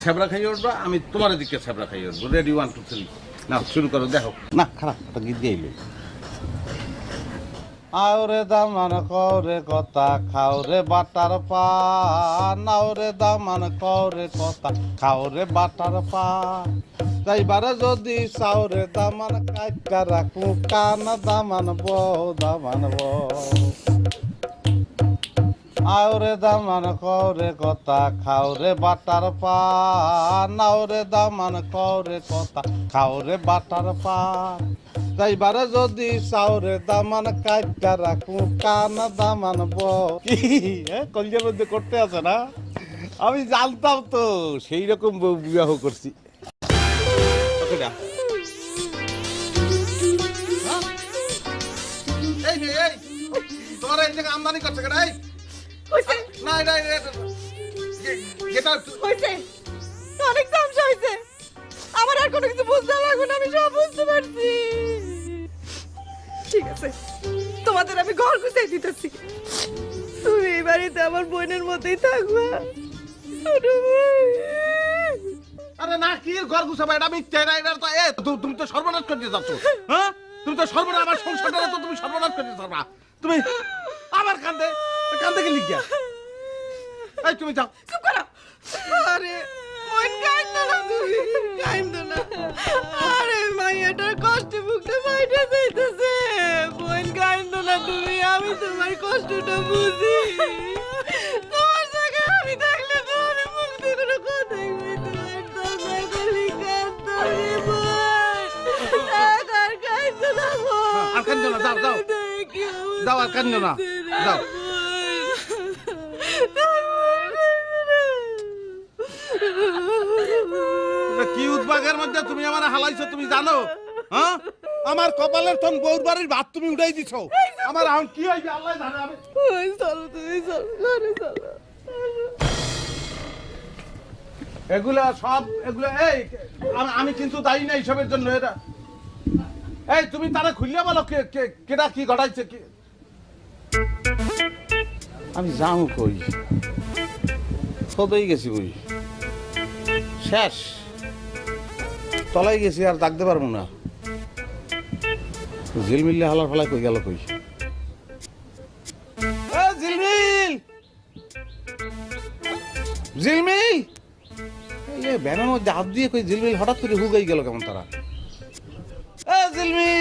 ছ্যাবড়া খাইয়ে উঠবা, আমি তোমার দিকে ছ্যাবড়া খাইয়ে উঠবো। রেডি 1 2 3 না শুরু করো। দেখো না খারাপ একটা গীত গাইলে আওরে দামান কওরে কথা খাওরে বাটার পা নাওরে দামান কওরে কথা খাওরে বাটার পা যাইবারে যদি চাওরে দামান কাইটা রাখু কান দামান বউ দামান বউ আওরে দামান কওরে কথা খাওরে বাটার পা নাওরে দামান কওরে কথা খাওরে বাটার পা যাইবারে যদি চাওরে দামান কাইটা রাখু কান দামান বউ কলজের মধ্যে করতে আছে না। আমি জানতাম তো সেই রকম বউ বিবাহ করছি। তোমার এই জায়গায় আমদানি করছে কেন? না এটা অনেক তামসা হয়েছে, আমার আর কোনো কিছু বুঝতে লাগবে না, আমি সব বুঝতে পারছি। ঠিক আছে, তোমাদের আমি ঘর গুছাই দিতেছি, তুমি এই বাড়িতে আমার বোনের মতোই থাকবে। আরে না কি ঘর গুছাবা, এটা মিথ্যা না, এটা তো তুমি তো সর্বনাশ করে দিয়ে যাচ্ছ। হ্যাঁ তুমি তো সর্বনাশ, আমার সংসারটা তো তুমি সর্বনাশ করে দিয়ে যাবা। তুমি আবার কান্দে কি লিখিয়া? এই তুমি যাও। চুপ করো। আরে মন কাঁদতো না, তুমি কাঁদতো না। আরে মাইয়াটার কষ্ট বুকটা ফাইটা যাইতেছে, মন কাঁদতো না তুমি, আমি তোমার কষ্টটা বুঝি। তোমার জায়গায় আমি থাকলে তো আমি মুখ দিয়ে কোনো কথাই বলতে পারতাম না, খালি কাঁদতো রে বোন। আর কাঁদতো না বোন, আর কাঁদো না, যাও যাও যাও, আর কাঁদো না, যাও। কি উদ্বাগের মধ্যে তুমি আমার হালাইছো তুমি জানো? হ্যাঁ আমার কপালের তন বউর বাড়ির ভাত তুমি উঠাই দিছো। আমার এখন কি হইবে আল্লাহ জানে। আমি চলো, তুমি চলো, ঘরে চলো। এগুলা সব এগুলা আমি কিন্তু দায়ী না এইসবের জন্য। এটা এই তুমি তারা খুললে বলো কেটা কি ঘটাইছে কি। আমি যাও কই সদই গেছি, কই শেষ তলাই গেছি, আর ডাকতে পারবো না। ঝিলমিল্লে হালার ফেলায় কই গেল কই? ঝিলমিল ঝিলমিল ব্যানের মধ্যে হাত দিয়ে কই ঝিলমিল হঠাৎ করে হুগাই গেল কেমন তারা? ঝিলমিল